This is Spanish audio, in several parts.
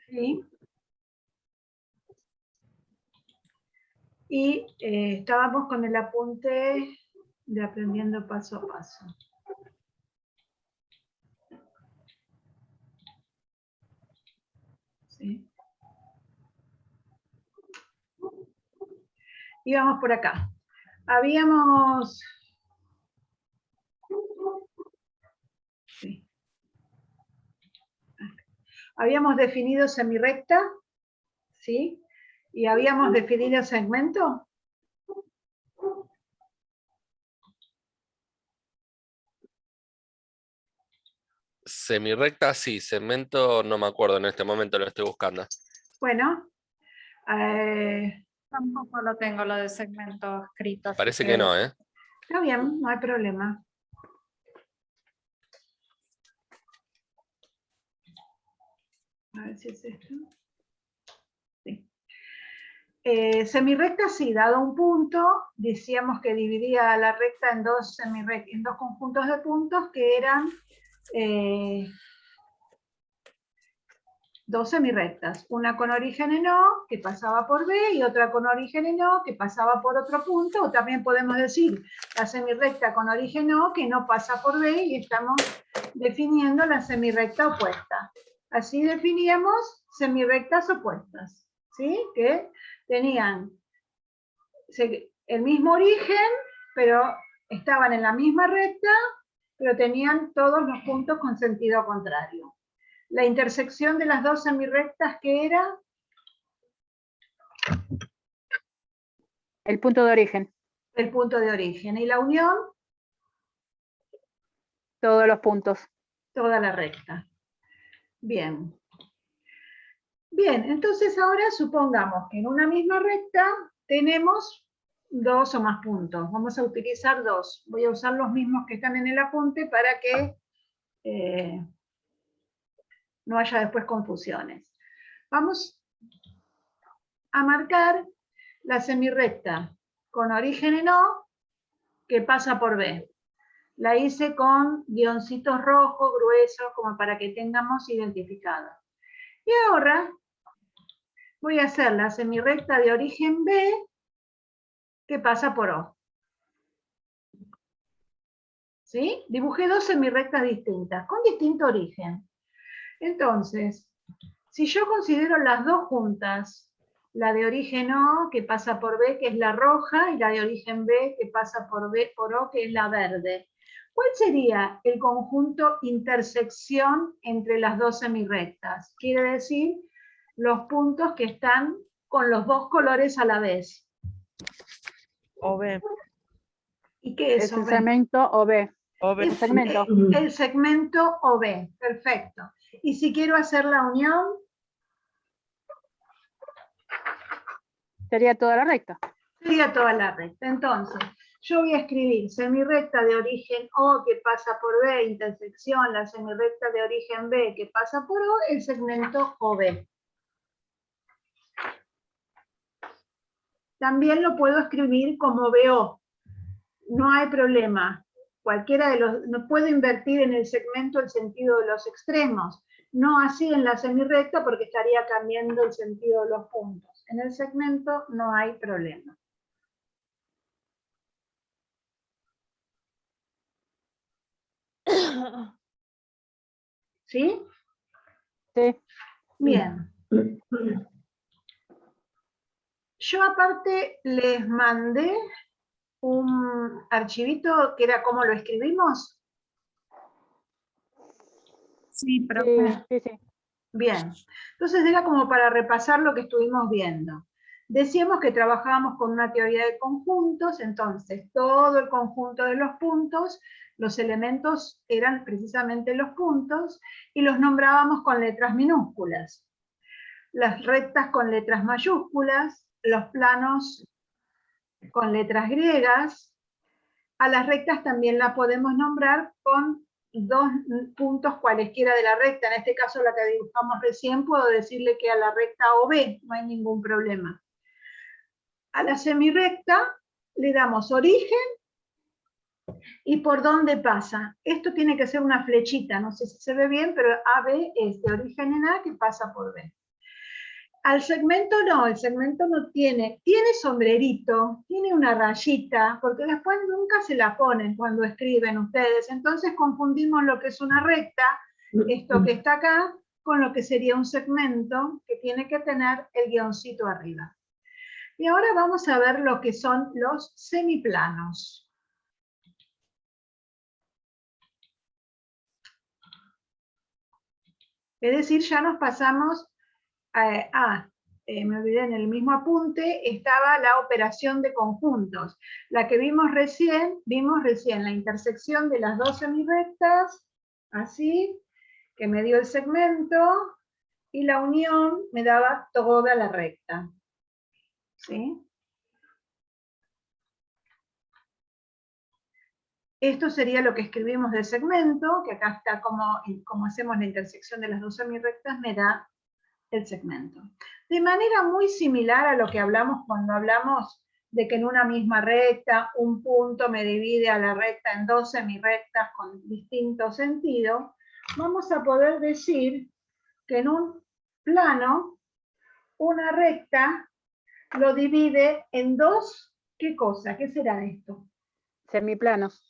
¿sí? Y estábamos con el apunte de aprendiendo paso a paso. ¿Sí? Y vamos por acá. Habíamos... Sí. Habíamos definido semirrecta, ¿sí? Y habíamos definido segmento. Semirrecta, sí. Segmento, no me acuerdo en este momento, lo estoy buscando. Bueno, Tampoco lo tengo lo de segmento escrito. Parece que no, ¿eh? está bien, no hay problema. A ver si es esto. Sí. Semirrecta, sí, dado un punto, decíamos que dividía la recta en dos conjuntos de puntos que eran dos semirrectas, una con origen en O, que pasaba por B, y otra con origen en O, que pasaba por otro punto, o también podemos decir la semirrecta con origen O, que no pasa por B, y estamos definiendo la semirrecta opuesta. Así definíamos semirrectas opuestas, ¿sí? Que tenían el mismo origen, pero estaban en la misma recta, pero tenían todos los puntos con sentido contrario. La intersección de las dos semirrectas, ¿qué era? El punto de origen. El punto de origen. ¿Y la unión? Todos los puntos. Toda la recta. Bien. Bien, entonces ahora supongamos que en una misma recta tenemos dos o más puntos. Vamos a utilizar dos. Voy a usar los mismos que están en el apunte para que no haya después confusiones. Vamos a marcar la semirrecta con origen en O que pasa por B. La hice con guioncitos rojos, gruesos, como para que tengamos identificada. Y ahora voy a hacer la semirrecta de origen B que pasa por O. ¿Sí? Dibujé dos semirrectas distintas, con distinto origen. Entonces, si yo considero las dos juntas, la de origen O que pasa por B, que es la roja, y la de origen B que pasa por B por O, que es la verde, ¿cuál sería el conjunto intersección entre las dos semirrectas? Quiere decir, los puntos que están con los dos colores a la vez. OB. ¿Y qué es Es el OB? segmento OB. OB. El segmento. El segmento OB, perfecto. Y si quiero hacer la unión, Sería toda la recta. sería toda la recta. Entonces, yo voy a escribir semirrecta de origen O que pasa por B, intersección, la semirrecta de origen B que pasa por O, el segmento OB. También lo puedo escribir como BO. No hay problema. Cualquiera de los, no puedo invertir en el segmento el sentido de los extremos. No así en la semirrecta porque estaría cambiando el sentido de los puntos. En el segmento no hay problema. ¿Sí? Sí. Bien. Yo aparte les mandé un archivito que era cómo lo escribimos. Sí, pero Sí, sí. Bien, entonces era como para repasar lo que estuvimos viendo. Decíamos que trabajábamos con una teoría de conjuntos, entonces todo el conjunto de los puntos, los elementos eran precisamente los puntos y los nombrábamos con letras minúsculas. Las rectas con letras mayúsculas, los planos con letras griegas. A las rectas también la podemos nombrar con dos puntos cualesquiera de la recta. En este caso la que dibujamos recién, puedo decirle que a la recta OB, no hay ningún problema. A la semirrecta le damos origen y por dónde pasa. Esto tiene que ser una flechita, no sé si se ve bien, pero AB es de origen en A que pasa por B. Al segmento no, el segmento no tiene sombrerito, tiene una rayita, porque después nunca se la ponen cuando escriben ustedes, entonces confundimos lo que es una recta, esto que está acá, con lo que sería un segmento que tiene que tener el guioncito arriba. Y ahora vamos a ver lo que son los semiplanos. Es decir, ya nos pasamos me olvidé, en el mismo apunte estaba la operación de conjuntos. La que vimos recién la intersección de las dos semirrectas, así, que me dio el segmento, y la unión me daba toda la recta. ¿Sí? Esto sería lo que escribimos del segmento, que acá está como hacemos la intersección de las dos semirrectas, me da el segmento. De manera muy similar a lo que hablamos cuando hablamos de que en una misma recta un punto me divide a la recta en dos semirrectas con distinto sentido, vamos a poder decir que en un plano una recta lo divide en dos, ¿qué cosa? ¿Qué será esto? Semiplanos.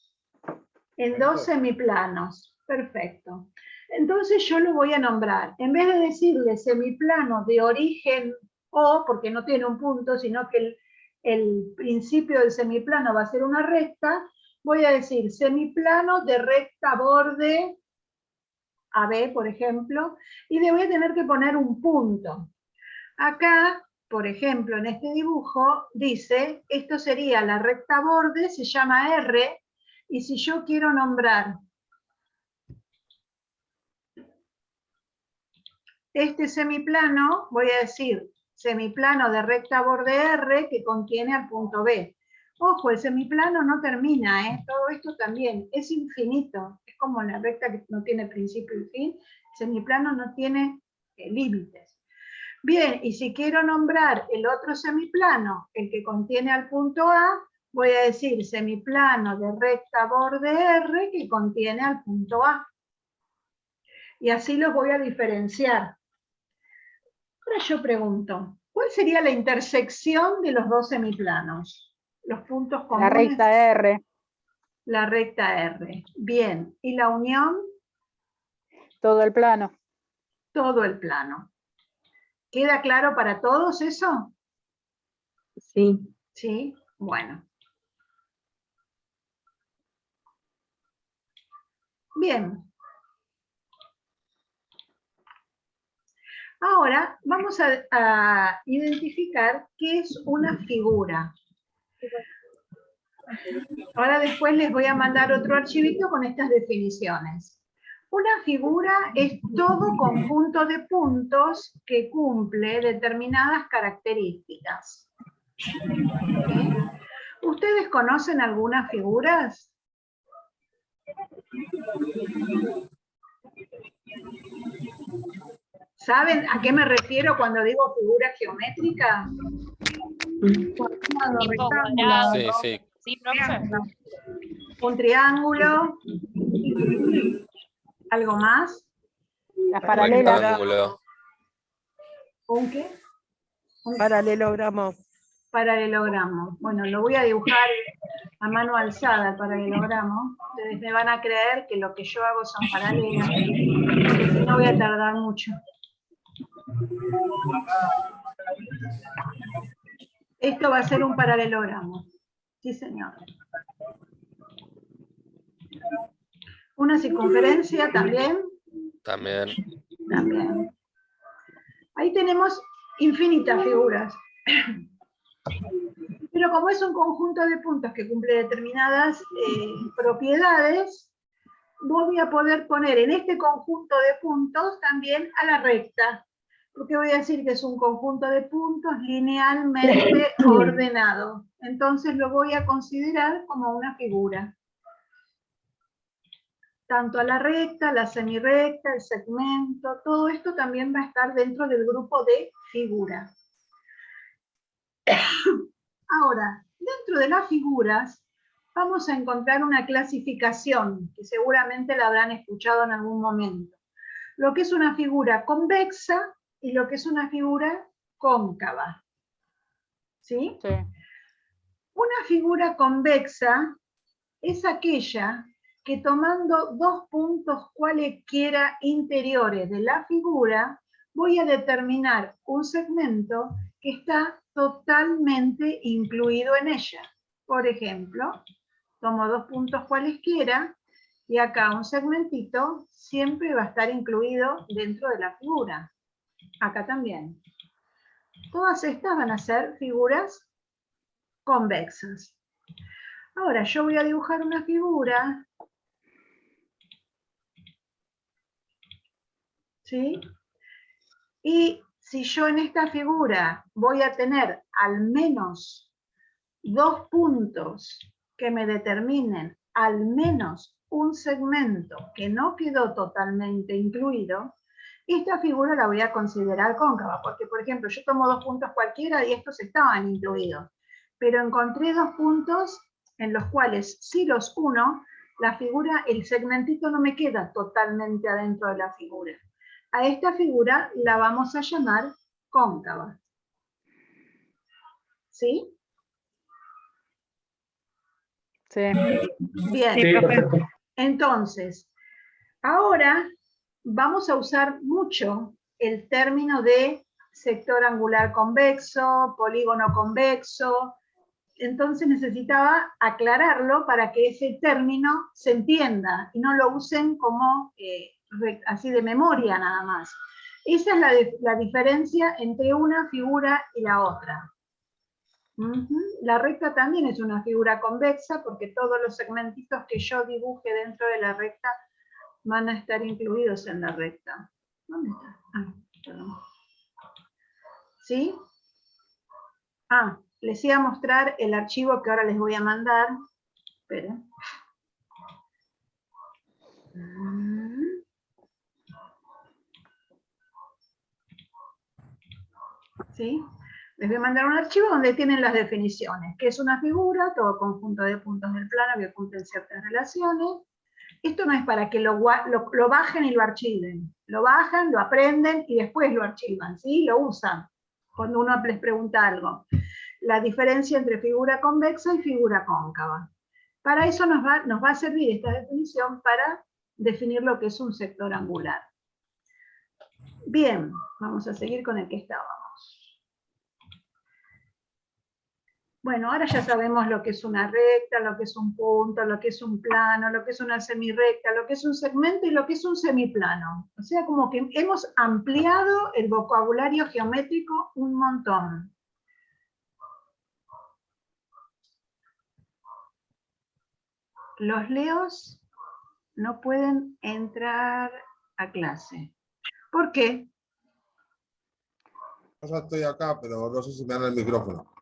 En dos semiplanos, perfecto. Entonces yo lo voy a nombrar, en vez de decirle semiplano de origen O, porque no tiene un punto, sino que el principio del semiplano va a ser una recta, voy a decir semiplano de recta borde AB, por ejemplo, y le voy a tener que poner un punto. Acá, por ejemplo, en este dibujo, dice, esto sería la recta borde, se llama R, y si yo quiero nombrar este semiplano, voy a decir semiplano de recta borde R que contiene al punto B. Ojo, el semiplano no termina, todo esto también es infinito. Es como la recta que no tiene principio y fin. El semiplano no tiene límites. Bien, y si quiero nombrar el otro semiplano, el que contiene al punto A, voy a decir semiplano de recta borde R que contiene al punto A. Y así los voy a diferenciar. Ahora yo pregunto, ¿cuál sería la intersección de los dos semiplanos? Los puntos comunes. La recta R. La recta R. Bien. ¿Y la unión? Todo el plano. Todo el plano. ¿Queda claro para todos eso? Sí. Sí. Bueno. Bien. Ahora vamos a identificar qué es una figura. Ahora después les voy a mandar otro archivito con estas definiciones. Una figura es todo conjunto de puntos que cumple determinadas características. ¿Sí? ¿Ustedes conocen algunas figuras? ¿Saben a qué me refiero cuando digo figura geométrica? Tipo cuadrado. Sí, sí. Sí, profe. Un triángulo. ¿Algo más? Las paralelas. Rectángulo. ¿Un qué? Paralelogramo. Paralelogramo. Bueno, lo voy a dibujar a mano alzada el paralelogramo. Ustedes me van a creer que lo que yo hago son paralelas, porque si no voy a tardar mucho. Esto va a ser un paralelogramo. Sí, señor. Una circunferencia también. También. También. Ahí tenemos infinitas figuras. Pero como es un conjunto de puntos que cumple determinadas propiedades, voy a poder poner en este conjunto de puntos también a la recta. Porque voy a decir que es un conjunto de puntos linealmente ordenado. Entonces lo voy a considerar como una figura. Tanto a la recta, la semirrecta, el segmento, todo esto también va a estar dentro del grupo de figuras. Ahora, dentro de las figuras vamos a encontrar una clasificación que seguramente la habrán escuchado en algún momento. Lo que es una figura convexa y lo que es una figura cóncava. ¿Sí? Sí. Una figura convexa es aquella que tomando dos puntos cualesquiera interiores de la figura, voy a determinar un segmento que está totalmente incluido en ella. Por ejemplo, tomo dos puntos cualesquiera y acá un segmentito siempre va a estar incluido dentro de la figura. Acá también. Todas estas van a ser figuras convexas. Ahora yo voy a dibujar una figura, ¿sí? Y si yo en esta figura voy a tener al menos dos puntos que me determinen al menos un segmento que no quedó totalmente incluido, esta figura la voy a considerar cóncava, porque por ejemplo yo tomo dos puntos cualquiera y estos estaban incluidos, pero encontré dos puntos en los cuales si los uno, la figura, el segmentito no me queda totalmente adentro de la figura. A esta figura la vamos a llamar cóncava. ¿Sí? Sí. Bien. Sí, profe. Entonces, ahora vamos a usar mucho el término de sector angular convexo, polígono convexo. Entonces necesitaba aclararlo para que ese término se entienda y no lo usen como así de memoria nada más. Esa es la diferencia entre una figura y la otra. La recta también es una figura convexa porque todos los segmentitos que yo dibuje dentro de la recta van a estar incluidos en la recta. ¿Dónde está? Ah, perdón. ¿Sí? Ah, les iba a mostrar el archivo que ahora les voy a mandar. Esperen. ¿Sí? Les voy a mandar un archivo donde tienen las definiciones, que es una figura, todo conjunto de puntos del plano que cumplen ciertas relaciones. Esto no es para que lo bajen y lo archiven. Lo bajan, lo aprenden y después lo archivan, ¿sí? Lo usan cuando uno les pregunta algo. La diferencia entre figura convexa y figura cóncava. Para eso nos va a servir esta definición para definir lo que es un sector angular. Bien, vamos a seguir con el que estábamos. Bueno, ahora ya sabemos lo que es una recta, lo que es un punto, lo que es un plano, lo que es una semirrecta, lo que es un segmento y lo que es un semiplano. O sea, como que hemos ampliado el vocabulario geométrico un montón. Los leos no pueden entrar a clase. ¿Por qué? Yo ya estoy acá, pero no sé si me dan el micrófono.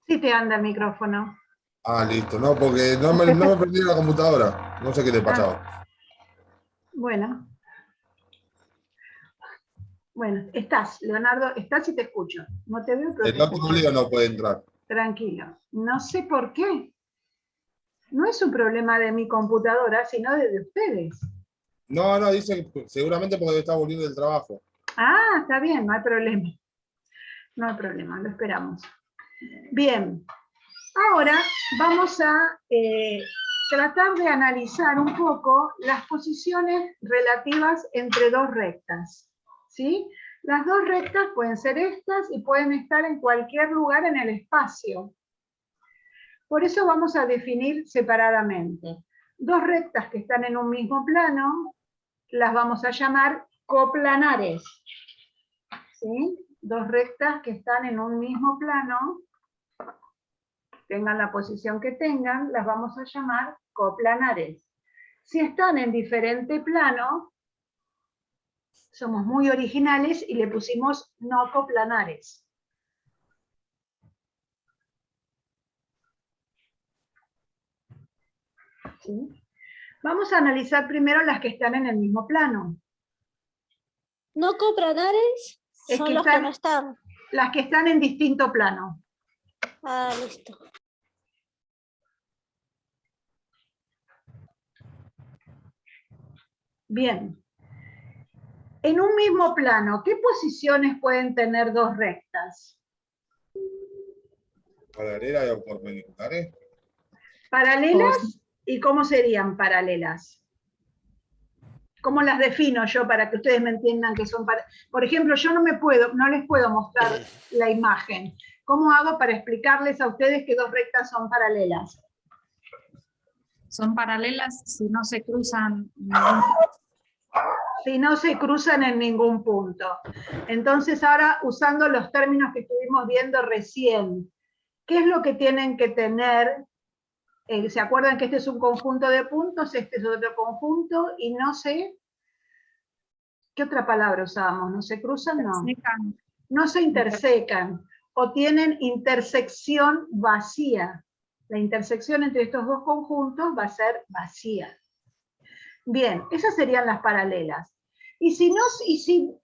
Sí te anda el micrófono. Ah, listo. No, porque no me prendí la computadora. No sé qué le pasaba. Bueno. Bueno, estás, Leonardo, estás y te escucho. No te veo, pero te El otro escucho. lío no puede entrar. Tranquilo. No sé por qué. No es un problema de mi computadora, sino de ustedes. No, dice que seguramente porque está volviendo del trabajo. Ah, está bien, no hay problema. No hay problema, lo esperamos. Bien. Ahora vamos a tratar de analizar un poco las posiciones relativas entre dos rectas. ¿Sí? Las dos rectas pueden ser estas y pueden estar en cualquier lugar en el espacio. Por eso vamos a definir separadamente. Dos rectas que están en un mismo plano, las vamos a llamar coplanares. ¿Sí? Dos rectas que están en un mismo plano, tengan la posición que tengan, las vamos a llamar coplanares. Si están en diferente plano, somos muy originales y le pusimos no coplanares. ¿Sí? Vamos a analizar primero las que están en el mismo plano. No coplanares Es son que los que no están. Las que están en distinto plano. Ah, listo. Bien. En un mismo plano, ¿qué posiciones pueden tener dos rectas? ¿Paralelas o perpendiculares? ¿Paralelas? ¿Y cómo serían paralelas? ¿Cómo las defino yo para que ustedes me entiendan que son paralelas? Por ejemplo, yo no les puedo mostrar la imagen. ¿Cómo hago para explicarles a ustedes que dos rectas son paralelas? Son paralelas si no se cruzan. Si no se cruzan en ningún punto. Entonces ahora, usando los términos que estuvimos viendo recién, ¿qué es lo que tienen que tener? ¿Se acuerdan que este es un conjunto de puntos, este es otro conjunto, y no sé, ¿qué otra palabra usábamos? ¿No se cruzan? No. No se intersecan, o tienen intersección vacía. La intersección entre estos dos conjuntos va a ser vacía. Bien, esas serían las paralelas. Y si no,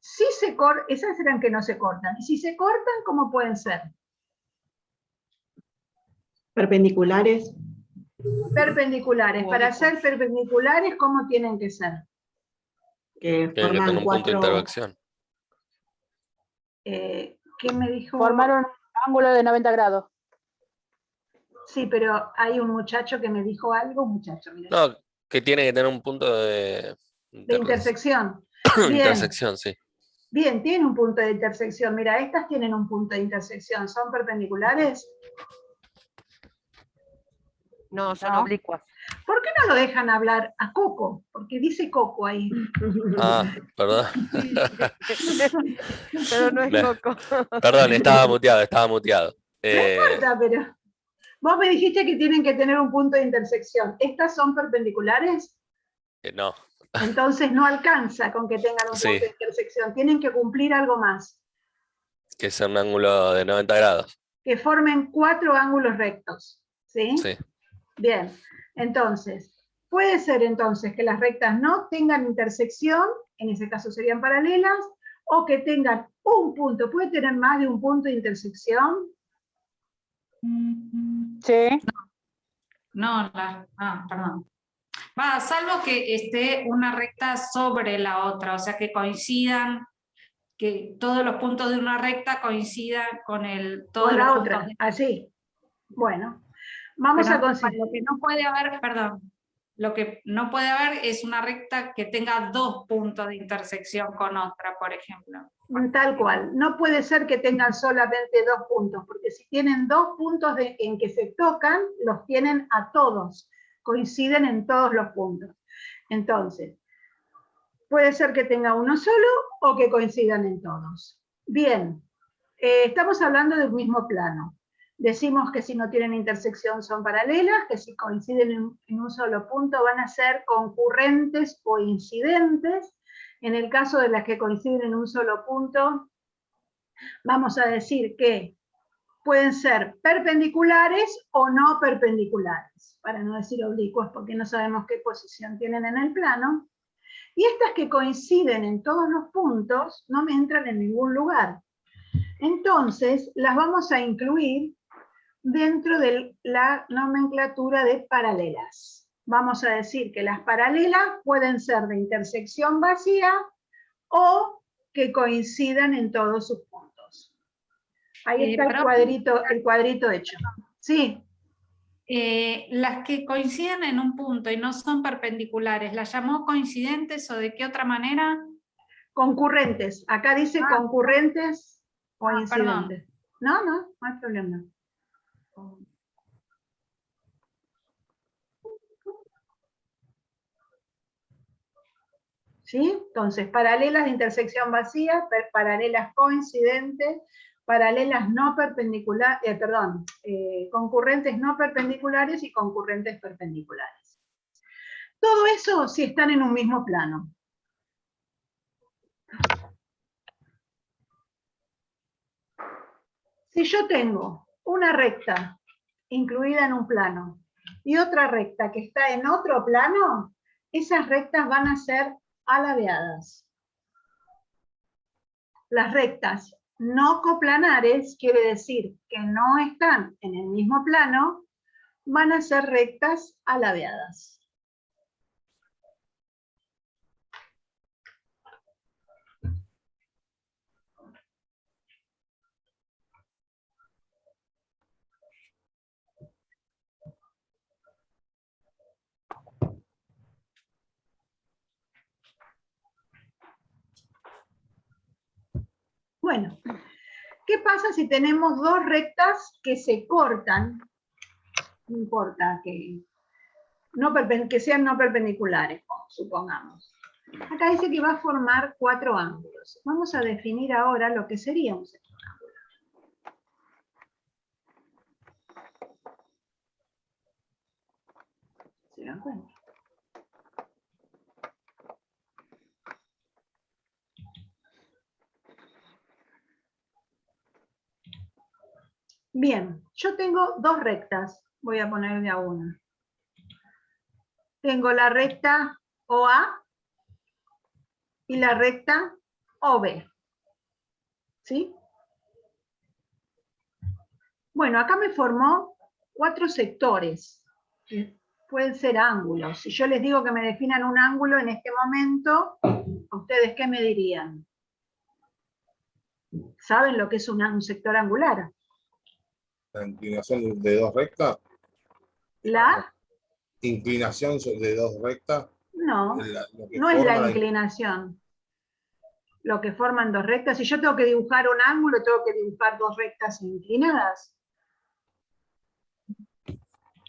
se cortan, esas serán que no se cortan. Y si se cortan, ¿cómo pueden ser? Perpendiculares. Perpendiculares. Para ser perpendiculares, ¿cómo tienen que ser? Que Tiene que tener forman un punto de interacción. ¿Qué me dijo? Formar un ángulo de 90 grados. Sí, pero hay un muchacho que me dijo algo, muchacho, mira. No, que tiene que tener un punto de intersección. Bien. Intersección, sí. Bien, tiene un punto de intersección. Mira, estas tienen un punto de intersección. ¿Son perpendiculares? No, son No. oblicuas. ¿Por qué no lo dejan hablar a Coco? Porque dice Coco ahí. Ah, perdón. Pero no es Me- coco. Perdón, estaba muteado. No importa, pero vos me dijiste que tienen que tener un punto de intersección. ¿Estas son perpendiculares? No, Entonces no alcanza con que tengan un Sí. punto de intersección. Tienen que cumplir algo más. que es un ángulo de 90 grados. Que formen 4 ángulos rectos. ¿Sí? Sí. Bien. Entonces, puede ser entonces que las rectas no tengan intersección, en ese caso serían paralelas, o que tengan un punto. ¿Puede tener más de un punto de intersección? Sí. No, perdón. Salvo que esté una recta sobre la otra, o sea que coincidan, que todos los puntos de una recta coincidan con todos Con los la puntos otra, de- así. Bueno, vamos Pero a conseguir. lo que no puede haber, perdón, lo que no puede haber es una recta que tenga dos puntos de intersección con otra, por ejemplo. Tal cual. No puede ser que tengan solamente 2 puntos, porque si tienen 2 puntos en que se tocan, los tienen a todos. Coinciden en todos los puntos. Entonces, puede ser que tenga uno solo o que coincidan en todos. Bien, estamos hablando del mismo plano. Decimos que si no tienen intersección son paralelas, que si coinciden en un solo punto van a ser concurrentes o incidentes. En el caso de las que coinciden en un solo punto, vamos a decir que pueden ser perpendiculares o no perpendiculares, para no decir oblicuas porque no sabemos qué posición tienen en el plano. Y estas que coinciden en todos los puntos no me entran en ningún lugar. Entonces, las vamos a incluir dentro de la nomenclatura de paralelas. Vamos a decir que las paralelas pueden ser de intersección vacía o que coincidan en todos sus puntos. Ahí está el cuadrito hecho. Sí. Las que coinciden en un punto y no son perpendiculares, ¿las llamó coincidentes o de qué otra manera? Concurrentes. Acá dice concurrentes o perdón. incidentes. No hay problema. ¿Sí? Entonces, paralelas de intersección vacía, paralelas coincidentes, paralelas no perpendiculares, concurrentes no perpendiculares y concurrentes perpendiculares. Todo eso si están en un mismo plano. Si yo tengo una recta incluida en un plano y otra recta que está en otro plano, esas rectas van a ser alabeadas. Las rectas no coplanares, quiere decir que no están en el mismo plano, van a ser rectas alabeadas. pasa si tenemos dos rectas que se cortan? No importa que sean no perpendiculares, supongamos. Acá dice que va a formar 4 ángulos. Vamos a definir ahora lo que sería un sector angular. ¿Se dan cuenta? Bien, yo tengo dos rectas. Voy a poner de a una. Tengo la recta OA y la recta OB. ¿Sí? Bueno, acá me formó 4 sectores, que pueden ser ángulos. Si yo les digo que me definan un ángulo en este momento, ¿a ustedes qué me dirían? ¿Saben lo que es un sector angular? La inclinación de dos rectas. ¿La? Inclinación de dos rectas. No, Lo que no es la forma inclinación. Lo que forman dos rectas. Si yo tengo que dibujar un ángulo, tengo que dibujar dos rectas inclinadas.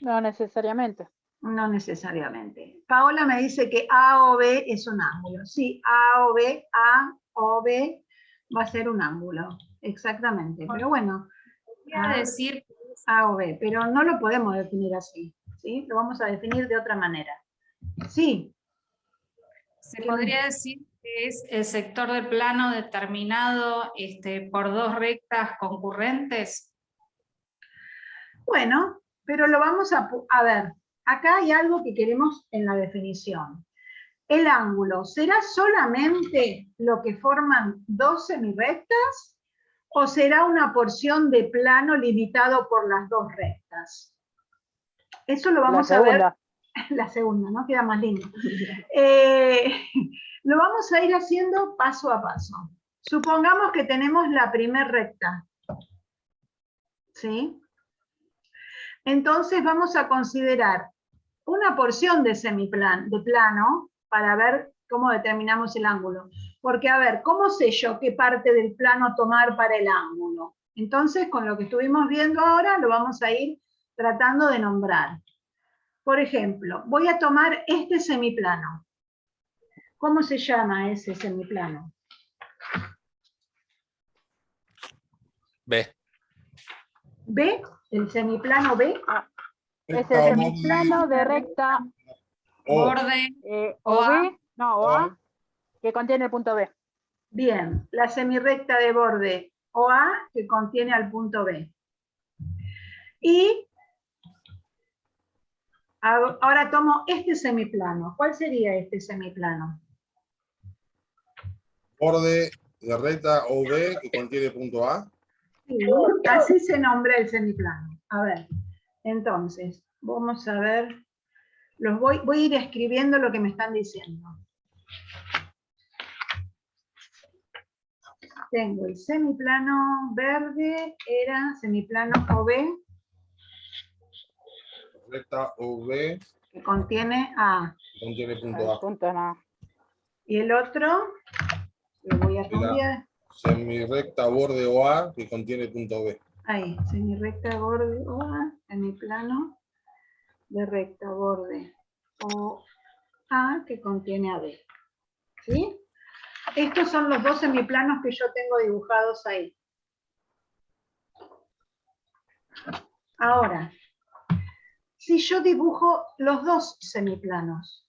No necesariamente. No necesariamente. Paola me dice que A o B es un ángulo. Sí, A o B va a ser un ángulo. Exactamente. Pero bueno, Quería decir A o B, pero no lo podemos definir así. ¿Sí? Lo vamos a definir de otra manera. Sí. se podría decir que es el sector del plano determinado por dos rectas concurrentes. Bueno, pero lo vamos a ver. Acá hay algo que queremos en la definición. ¿El ángulo será solamente lo que forman dos semirrectas o será una porción de plano limitado por las dos rectas? Eso lo vamos a ver. La segunda, ¿no? Queda más lindo. Lo vamos a ir haciendo paso a paso. Supongamos que tenemos la primer recta. ¿Sí? Entonces vamos a considerar una porción de plano para ver cómo determinamos el ángulo. Porque, a ver, ¿cómo sé yo qué parte del plano tomar para el ángulo? Entonces, con lo que estuvimos viendo ahora, lo vamos a ir tratando de nombrar. Por ejemplo, voy a tomar este semiplano. ¿Cómo se llama ese semiplano? B. ¿B? ¿El semiplano B? Es el semiplano de recta Borde OB, no, OA, que contiene el punto B. Bien, la semirrecta de borde OA que contiene al punto B. Y ahora tomo este semiplano. ¿Cuál sería este semiplano? Borde de recta OB que contiene punto A. Sí, así se nombra el semiplano. A ver, entonces, vamos a ver. Voy a ir escribiendo lo que me están diciendo. Tengo el semiplano verde, era semiplano OB. Recta OB Que contiene A. contiene punto A. Punto no. Y el otro, lo voy a cambiar. Semirrecta borde OA que contiene punto B. Ahí, semirrecta borde OA, semiplano de recta borde OA que contiene AB. ¿Sí? Estos son los dos semiplanos que yo tengo dibujados ahí. Ahora, si yo dibujo los dos semiplanos,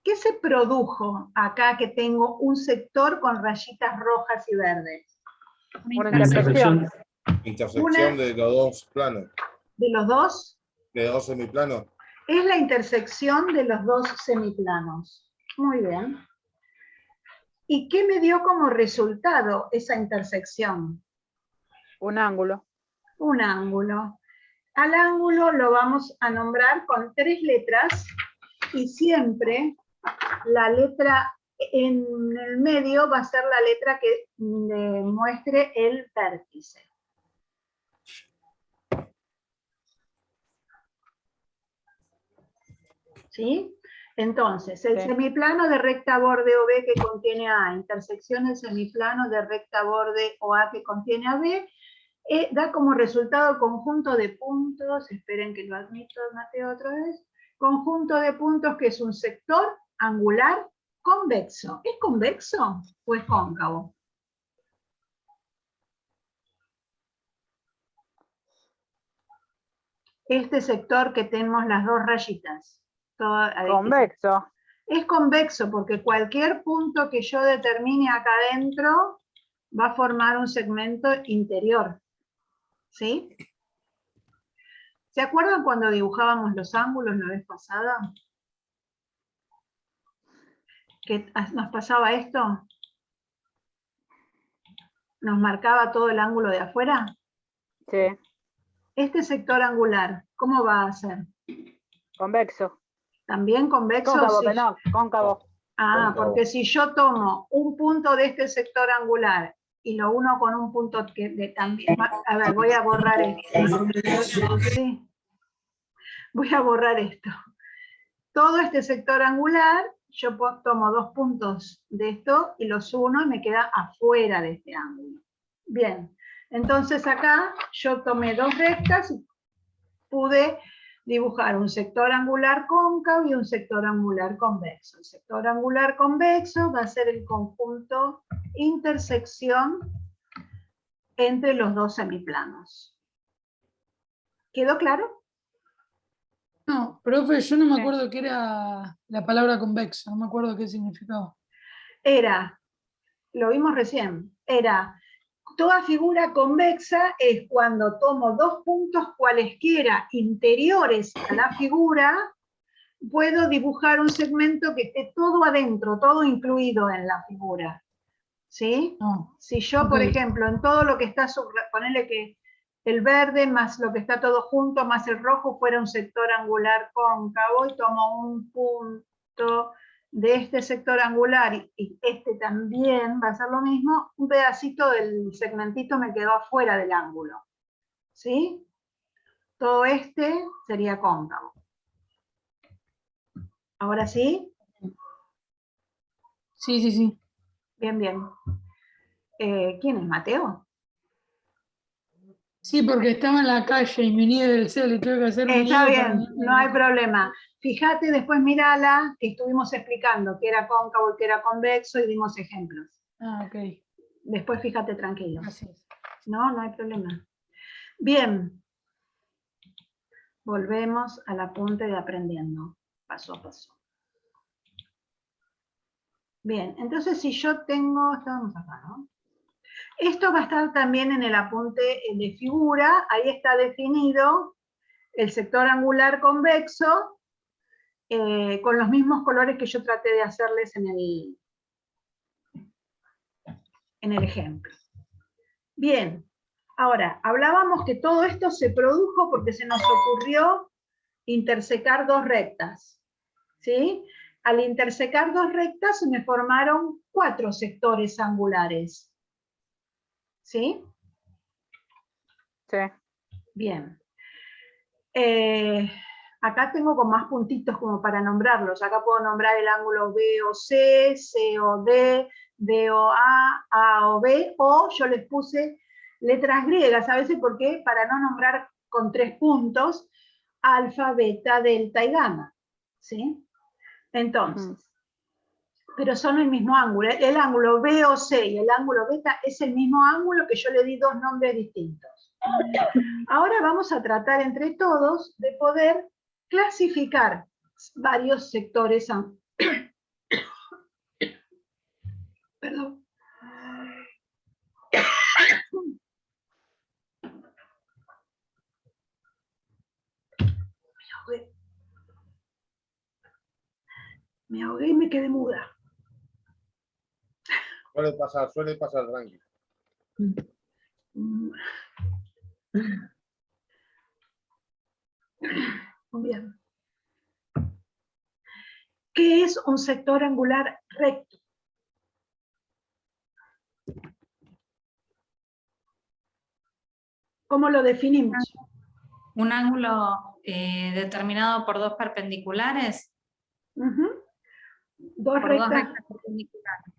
¿qué se produjo acá que tengo un sector con rayitas rojas y verdes? Una intersección. Intersección de los dos planos. ¿De los dos? De dos semiplanos. Es la intersección de los dos semiplanos. Muy bien. ¿Y qué me dio como resultado esa intersección? Un ángulo. Un ángulo. Al ángulo lo vamos a nombrar con 3 letras y siempre la letra en el medio va a ser la letra que muestre el vértice. ¿Sí? Entonces, el Sí. semiplano de recta borde OB que contiene A, intersección del semiplano de recta borde OA que contiene AB, da como resultado el conjunto de puntos, esperen que lo admito, Mateo, otra vez, conjunto de puntos que es un sector angular convexo. ¿Es convexo o es cóncavo? Este sector que tenemos las dos rayitas. Convexo. Es convexo porque cualquier punto que yo determine acá adentro va a formar un segmento interior. ¿Sí? ¿Se acuerdan cuando dibujábamos los ángulos la vez pasada? ¿Que nos pasaba esto? ¿Nos marcaba todo el ángulo de afuera? Sí. Este sector angular, ¿cómo va a ser? Convexo. ¿También convexo? Cóncavo, Sí. perdón, cóncavo. Ah, Cóncavo. porque si yo tomo un punto de este sector angular y lo uno con un punto que también... A ver, voy a borrar esto. Sí. Voy a borrar esto. Todo este sector angular, yo tomo dos puntos de esto y los uno y me queda afuera de este ángulo. Bien, entonces acá yo tomé dos rectas y pude dibujar un sector angular cóncavo y un sector angular convexo. El sector angular convexo va a ser el conjunto intersección entre los dos semiplanos. ¿Quedó claro? No, profe, yo no me Sí. acuerdo qué era la palabra convexa, no me acuerdo qué significaba. Era, lo vimos recién, era toda figura convexa es cuando tomo dos puntos cualesquiera interiores a la figura, puedo dibujar un segmento que esté todo adentro, todo incluido en la figura. ¿Sí? No. Si yo, Ok. por ejemplo, en todo lo que está, ponele que el verde más lo que está todo junto más el rojo fuera un sector angular cóncavo y tomo un punto de este sector angular y este también va a ser lo mismo, un pedacito del segmentito me quedó afuera del ángulo. ¿Sí? Todo este sería cóncavo. ¿Ahora sí? Sí, sí, sí. Bien, bien. ¿Quién es Mateo? Sí, porque estaba en la calle y venía del cel y tuve que hacer un Está nido para bien, no hay problema. Fíjate, después mirala, que estuvimos explicando que era cóncavo y que era convexo y dimos ejemplos. Ah, ok. Después fíjate tranquilo. Gracias. No, no hay problema. Bien. Volvemos al apunte de aprendiendo, paso a paso. Bien, entonces si yo tengo, estábamos acá, ¿no? Esto va a estar también en el apunte de figura, ahí está definido el sector angular convexo, con los mismos colores que yo traté de hacerles en el ejemplo. Bien, ahora, hablábamos que todo esto se produjo porque se nos ocurrió intersecar dos rectas, ¿sí? Al intersecar dos rectas se me formaron 4 sectores angulares, ¿sí? Sí. Bien. Acá tengo con más puntitos como para nombrarlos. Acá puedo nombrar el ángulo BOC, COD, DOA, AOB, o yo les puse letras griegas, a veces porque para no nombrar con 3 puntos, alfa, beta, delta y gamma. ¿Sí? Entonces, pero son el mismo ángulo. El ángulo BOC y el ángulo beta es el mismo ángulo que yo le di 2 nombres distintos. Ahora vamos a tratar entre todos de poder clasificar varios sectores. Perdón. Me ahogué y me quedé muda. Suele pasar, tranqui. Bien. ¿Qué es un sector angular recto? ¿Cómo lo definimos? Un ángulo determinado por dos perpendiculares. Ujú. Dos por dos rectas. rectas perpendiculares.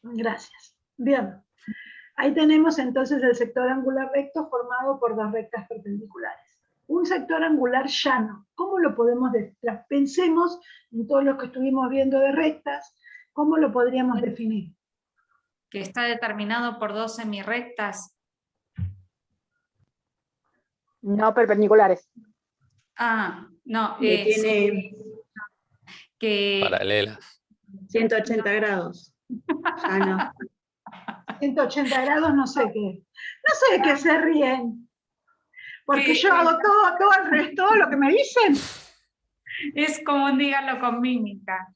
Gracias. Bien. Ahí tenemos entonces el sector angular recto formado por dos rectas perpendiculares. Un sector angular llano, ¿cómo lo podemos definir? Pensemos en todo lo que estuvimos viendo de rectas, ¿cómo lo podríamos definir? Que está determinado por dos semirrectas. No perpendiculares. Ah, no, Que sí, tiene que 180 grados. Ya no. 180 grados, no sé qué. No sé de qué se ríen. Porque Que- yo hago todo al revés, todo lo que me dicen. es como díganlo con mímica.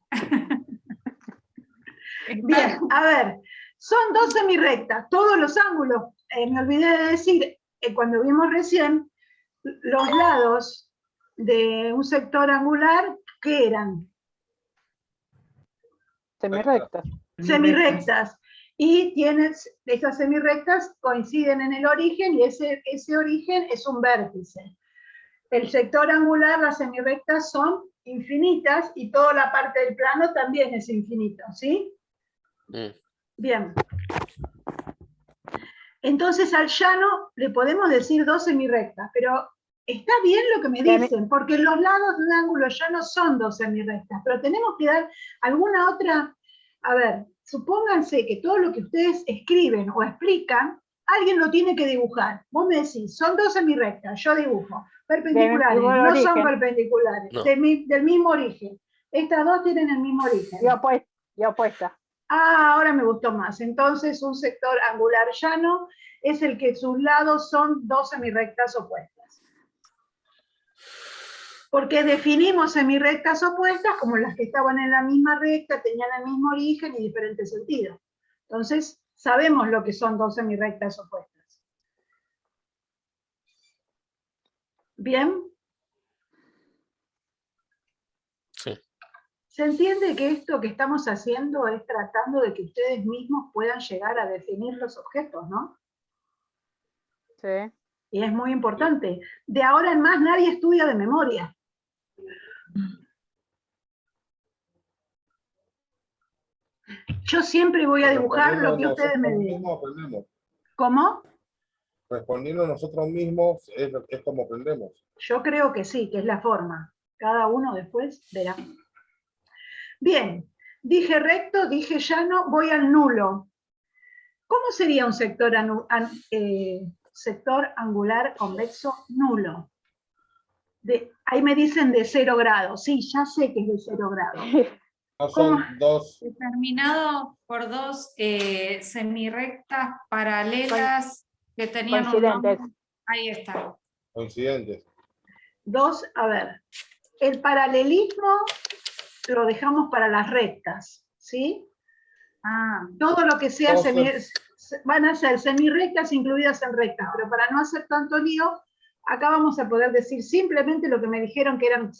Bien, a ver, son dos semirrectas, todos los ángulos, me olvidé de decir, cuando vimos recién, los lados de un sector angular, ¿qué eran? Semirrectas. Semirrectas. Y esas semirrectas coinciden en el origen y ese origen es un vértice. El sector angular, las semirrectas son infinitas y toda la parte del plano también es infinito, ¿sí? Bien. Entonces al llano le podemos decir dos semirrectas, pero está bien lo que me dicen, porque los lados de un ángulo llano son dos semirrectas, pero tenemos que dar alguna otra. A ver, supónganse que todo lo que ustedes escriben o explican, alguien lo tiene que dibujar. Vos me decís, son dos semirrectas, yo dibujo. Perpendiculares, no son perpendiculares, No. del mismo origen. Estas dos tienen el mismo origen. Y opuesta. Ah, ahora me gustó más. Entonces, un sector angular llano es el que sus lados son dos semirrectas opuestas. Porque definimos semirrectas opuestas como las que estaban en la misma recta, tenían el mismo origen y diferente sentido. Entonces, sabemos lo que son dos semirrectas opuestas. ¿Bien? Sí. ¿Se entiende que esto que estamos haciendo es tratando de que ustedes mismos puedan llegar a definir los objetos, ¿no? Sí. Y es muy importante. De ahora en más nadie estudia de memoria. Yo siempre voy a dibujar lo que ustedes me digan. ¿Cómo? Respondiendo nosotros mismos es como aprendemos. Yo creo que sí, que es la forma. Cada uno después verá. Bien, dije recto, dije llano, voy al nulo. ¿Cómo sería un sector angular convexo nulo? Ahí me dicen de 0 grados. Sí, ya sé que es de 0 grados. No son dos. Determinado por dos semirrectas paralelas que tenían un nombre. Ahí está. Coincidentes. Dos, a ver. El paralelismo lo dejamos para las rectas, ¿sí? Todo lo que sea van a ser semirrectas incluidas en rectas, pero para no hacer tanto lío, acá vamos a poder decir simplemente lo que me dijeron que eran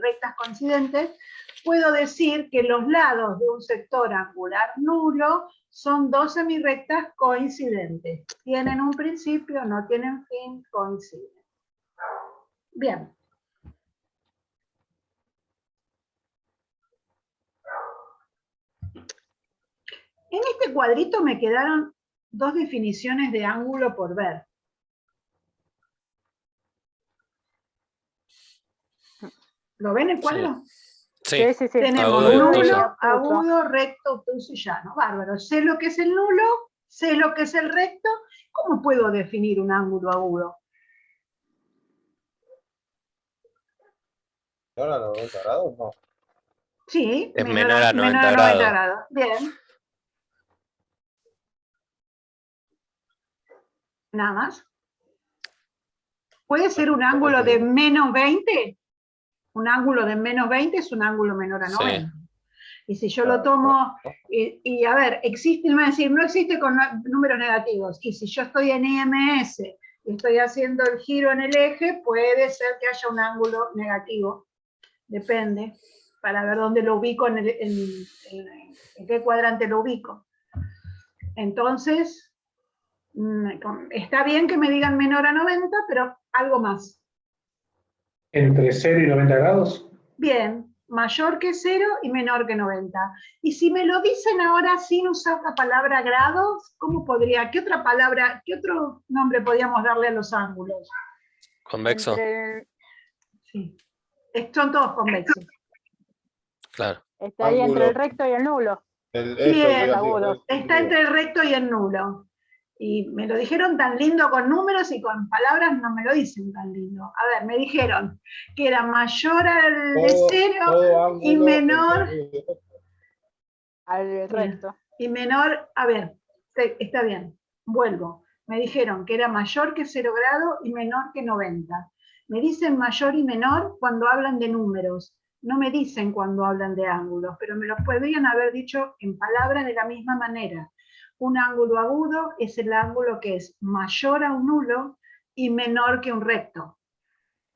rectas coincidentes. Puedo decir que los lados de un sector angular nulo son dos semirrectas coincidentes. Tienen un principio, no tienen fin, coinciden. Bien. En este cuadrito me quedaron dos definiciones de ángulo por ver. ¿Lo ven el cuadro? Sí. Tenemos Agudo y nulo, obtuso. agudo, recto, obtuso y llano. Bárbaro. Sé lo que es el nulo, sé lo que es el recto. ¿Cómo puedo definir un ángulo agudo? ¿Menor a 90 grados? No. Sí, Es menor a 90 grados. Bien. Nada más. ¿Puede ser un ángulo de menos 20? Un ángulo de menos 20 es un ángulo menor a 90. Y si yo lo tomo, y a ver, existe, me va a decir, no existe con números negativos. Y si yo estoy en IMS y estoy haciendo el giro en el eje, puede ser que haya un ángulo negativo. Depende, para ver dónde lo ubico, en qué cuadrante lo ubico. Entonces, está bien que me digan menor a 90, pero algo más. ¿Entre 0 y 90 grados? Bien, mayor que 0 y menor que 90. Y si me lo dicen ahora sin usar la palabra grados, ¿cómo podría? ¿Qué otra palabra, qué otro nombre podríamos darle a los ángulos? Convexo. Sí. Son todos convexos. Claro. Está ahí entre el Ángulo. recto y el nulo. Eso Bien, quería agudo. decir. Está entre el recto y el nulo. Y me lo dijeron tan lindo con números y con palabras no me lo dicen tan lindo. A ver, me dijeron que era mayor al de 0 todo y ángulo menor. Al recto. Y menor, a ver, está bien, vuelvo. Me dijeron que era mayor que 0 grado y menor que 90. Me dicen mayor y menor cuando hablan de números. No me dicen cuando hablan de ángulos, pero me lo podrían haber dicho en palabras de la misma manera. Un ángulo agudo es el ángulo que es mayor a un nulo y menor que un recto.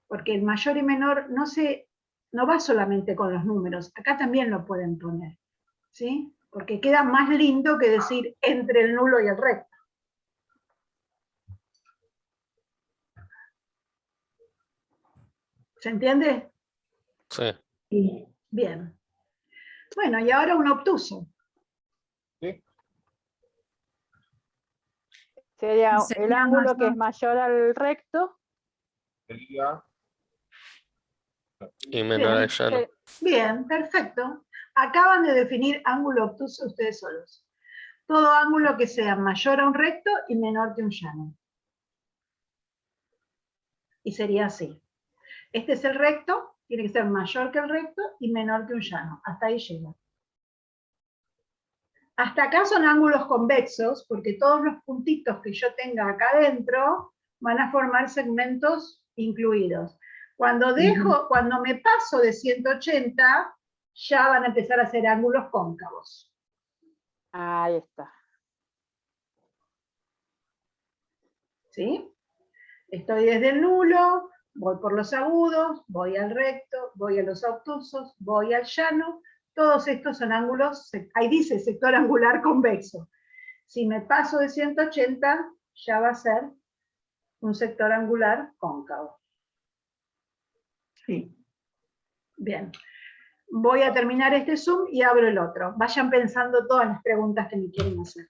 Porque el mayor y menor no va solamente con los números, acá también lo pueden poner, ¿sí? Porque queda más lindo que decir entre el nulo y el recto. ¿Se entiende? Sí. Sí. Bien. Bueno, y ahora un obtuso. Sería el Sería ángulo que es mayor. mayor al recto. Sería Y menor al Bien. llano. Bien, perfecto. Acaban de definir ángulo obtuso ustedes solos. Todo ángulo que sea mayor a un recto y menor que un llano. Y sería así. Este es el recto, tiene que ser mayor que el recto y menor que un llano. Hasta ahí llega. Hasta acá son ángulos convexos, porque todos los puntitos que yo tenga acá adentro van a formar segmentos incluidos. Cuando me paso de 180, ya van a empezar a ser ángulos cóncavos. Ahí está. ¿Sí? Estoy desde el nulo, voy por los agudos, voy al recto, voy a los obtusos, voy al llano. Todos estos son ángulos, ahí dice sector angular convexo. Si me paso de 180, ya va a ser un sector angular cóncavo. Sí. Bien. Voy a terminar este Zoom y abro el otro. Vayan pensando todas las preguntas que me quieren hacer.